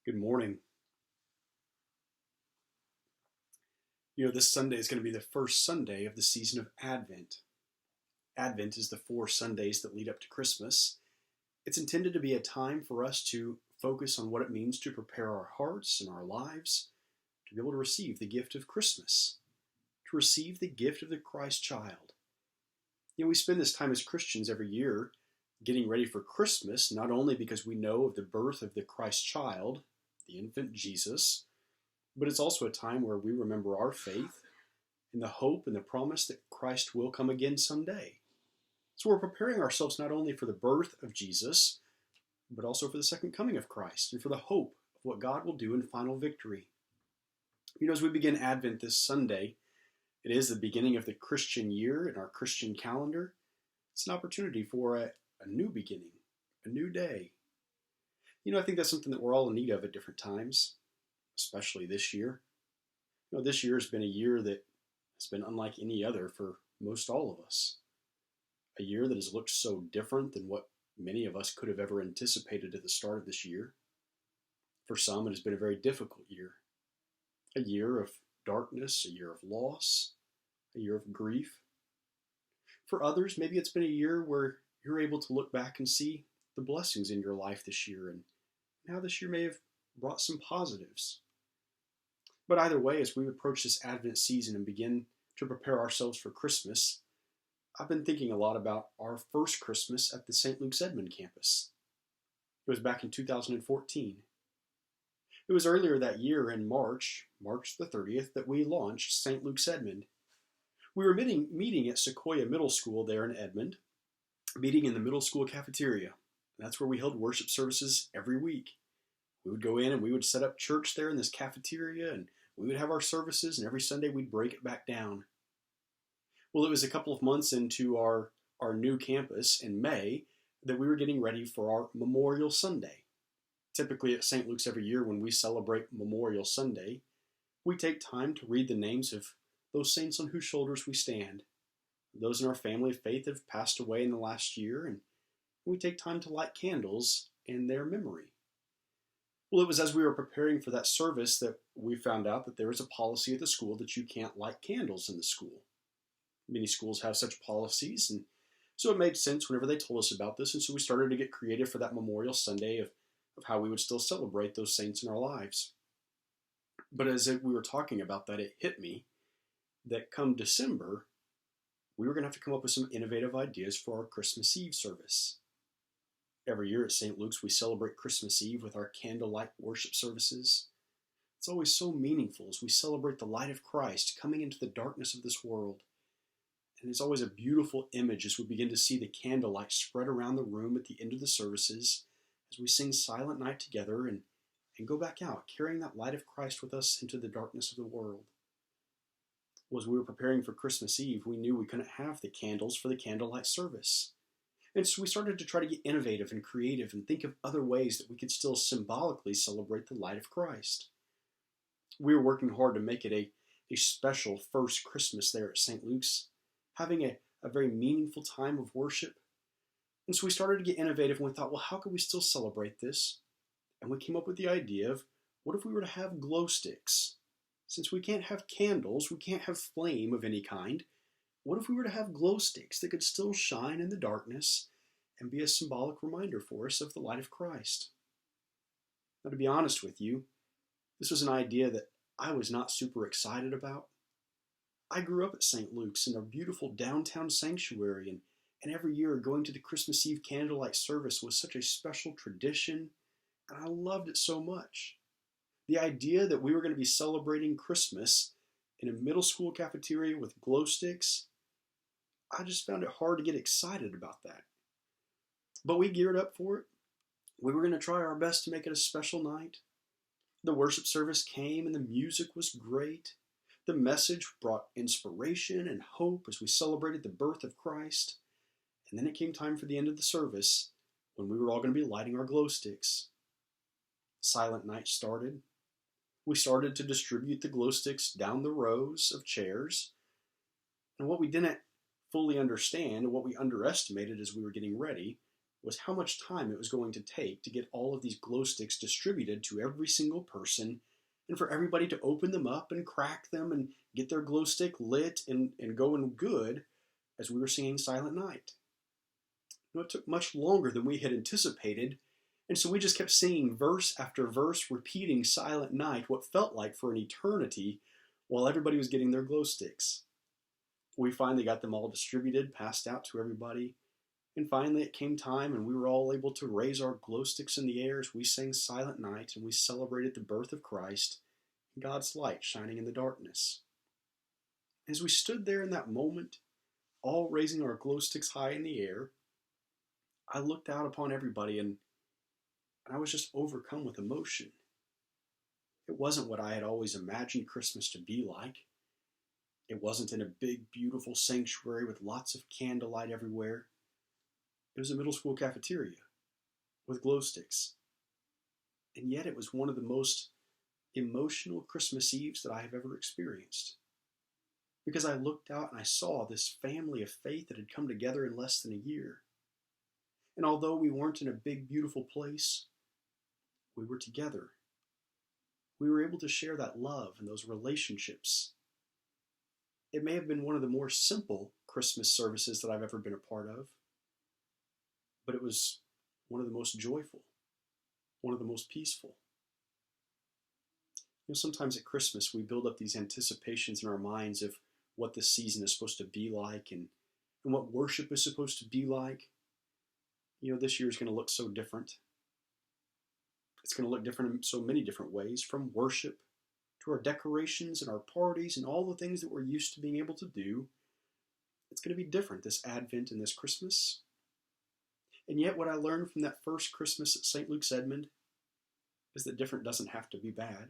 Good morning. This Sunday is going to be the first Sunday of the season of Advent. Advent is the 4 Sundays that lead up to Christmas. It's intended to be a time for us to focus on what it means to prepare our hearts and our lives to be able to receive the gift of Christmas, to receive the gift of the Christ child. We spend this time as Christians every year getting ready for Christmas, not only because we know of the birth of the Christ child, the infant Jesus, but it's also a time where we remember our faith and the hope and the promise that Christ will come again someday. So we're preparing ourselves not only for the birth of Jesus, but also for the second coming of Christ and for the hope of what God will do in final victory. As we begin Advent this Sunday, it is the beginning of the Christian year in our Christian calendar. It's an opportunity for a new beginning, a new day. I think that's something that we're all in need of at different times, especially this year. This year has been a year that has been unlike any other for most all of us. A year that has looked so different than what many of us could have ever anticipated at the start of this year. For some, it has been a very difficult year. A year of darkness, a year of loss, a year of grief. For others, maybe it's been a year where you're able to look back and see the blessings in your life this year and how this year may have brought some positives. But either way, as we approach this Advent season and begin to prepare ourselves for Christmas, I've been thinking a lot about our first Christmas at the St. Luke's Edmond campus. It was back in 2014. It was earlier that year in March the 30th, that we launched St. Luke's Edmond. We were meeting at Sequoyah Middle School there in Edmond, meeting in the middle school cafeteria. That's where we held worship services every week. We would go in and we would set up church there in this cafeteria, and we would have our services, and every Sunday we'd break it back down. Well, it was a couple of months into our new campus in May that we were getting ready for our Memorial Sunday. Typically at St. Luke's every year when we celebrate Memorial Sunday, we take time to read the names of those saints on whose shoulders we stand. Those in our family of faith have passed away in the last year, and we take time to light candles in their memory. Well, it was as we were preparing for that service that we found out that there is a policy at the school that you can't light candles in the school. Many schools have such policies, and so it made sense whenever they told us about this, and so we started to get creative for that Memorial Sunday of how we would still celebrate those saints in our lives. But as we were talking about that, it hit me that come December, we were going to have to come up with some innovative ideas for our Christmas Eve service. Every year at St. Luke's, we celebrate Christmas Eve with our candlelight worship services. It's always so meaningful as we celebrate the light of Christ coming into the darkness of this world. And it's always a beautiful image as we begin to see the candlelight spread around the room at the end of the services as we sing Silent Night together and go back out, carrying that light of Christ with us into the darkness of the world. Well, as we were preparing for Christmas Eve, we knew we couldn't have the candles for the candlelight service. And so we started to try to get innovative and creative and think of other ways that we could still symbolically celebrate the light of Christ. We were working hard to make it a special first Christmas there at St. Luke's, having a very meaningful time of worship. And so we started to get innovative, and we thought, well, how could we still celebrate this? And we came up with the idea of, what if we were to have glow sticks? Since we can't have candles, we can't have flame of any kind, what if we were to have glow sticks that could still shine in the darkness and be a symbolic reminder for us of the light of Christ? Now, to be honest with you, this was an idea that I was not super excited about. I grew up at St. Luke's in a beautiful downtown sanctuary, and every year going to the Christmas Eve candlelight service was such a special tradition, and I loved it so much. The idea that we were going to be celebrating Christmas in a middle school cafeteria with glow sticks, I just found it hard to get excited about that. But we geared up for it. We were going to try our best to make it a special night. The worship service came and the music was great. The message brought inspiration and hope as we celebrated the birth of Christ. And then it came time for the end of the service when we were all going to be lighting our glow sticks. Silent Night started. We started to distribute the glow sticks down the rows of chairs. And what we didn't fully understand, and what we underestimated as we were getting ready, was how much time it was going to take to get all of these glow sticks distributed to every single person, and for everybody to open them up and crack them and get their glow stick lit and going good as we were singing Silent Night. It took much longer than we had anticipated, and so we just kept singing verse after verse, repeating Silent Night, what felt like for an eternity, while everybody was getting their glow sticks. We finally got them all distributed, passed out to everybody, and finally it came time and we were all able to raise our glow sticks in the air as we sang Silent Night and we celebrated the birth of Christ and God's light shining in the darkness. As we stood there in that moment, all raising our glow sticks high in the air, I looked out upon everybody and I was just overcome with emotion. It wasn't what I had always imagined Christmas to be like. It wasn't in a big, beautiful sanctuary with lots of candlelight everywhere. It was a middle school cafeteria with glow sticks. And yet it was one of the most emotional Christmas Eves that I have ever experienced. Because I looked out and I saw this family of faith that had come together in less than a year. And although we weren't in a big, beautiful place, we were together. We were able to share that love and those relationships. It may have been one of the more simple Christmas services that I've ever been a part of, but it was one of the most joyful, one of the most peaceful. Sometimes at Christmas we build up these anticipations in our minds of what this season is supposed to be like and what worship is supposed to be like. This year is going to look so different. It's going to look different in so many different ways, from worship to our decorations and our parties and all the things that we're used to being able to do. It's going to be different this Advent and this Christmas. And yet what I learned from that first Christmas at St. Luke's Edmond is that different doesn't have to be bad.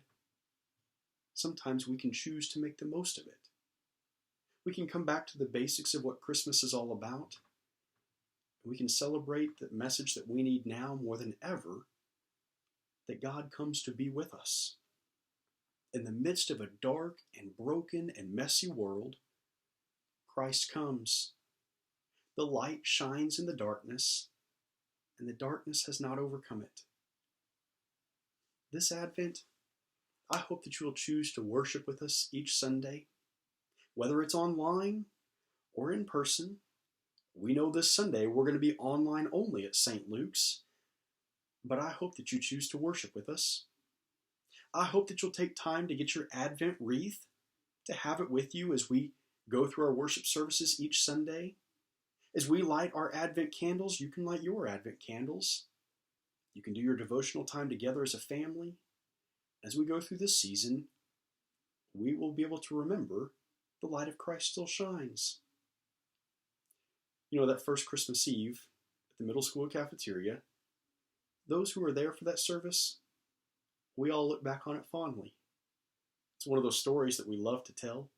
Sometimes we can choose to make the most of it. We can come back to the basics of what Christmas is all about. We can celebrate the message that we need now more than ever, that God comes to be with us. In the midst of a dark and broken and messy world, Christ comes. The light shines in the darkness, and the darkness has not overcome it. This Advent, I hope that you will choose to worship with us each Sunday, whether it's online or in person. We know this Sunday we're going to be online only at St. Luke's, but I hope that you choose to worship with us. I hope that you'll take time to get your Advent wreath, to have it with you as we go through our worship services each Sunday. As we light our Advent candles, you can light your Advent candles. You can do your devotional time together as a family. As we go through this season, we will be able to remember the light of Christ still shines. That first Christmas Eve at the middle school cafeteria, those who were there for that service, we all look back on it fondly. It's one of those stories that we love to tell.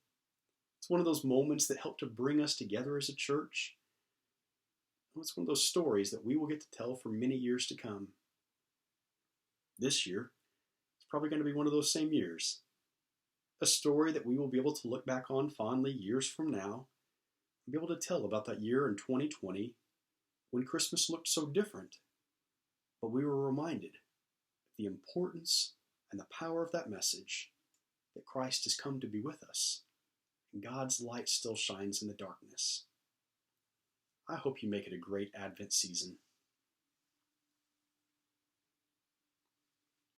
It's one of those moments that help to bring us together as a church. It's one of those stories that we will get to tell for many years to come. This year, it's probably going to be one of those same years. A story that we will be able to look back on fondly years from now and be able to tell about that year in 2020 when Christmas looked so different. But we were reminded of the importance and the power of that message, that Christ has come to be with us, and God's light still shines in the darkness. I hope you make it a great Advent season.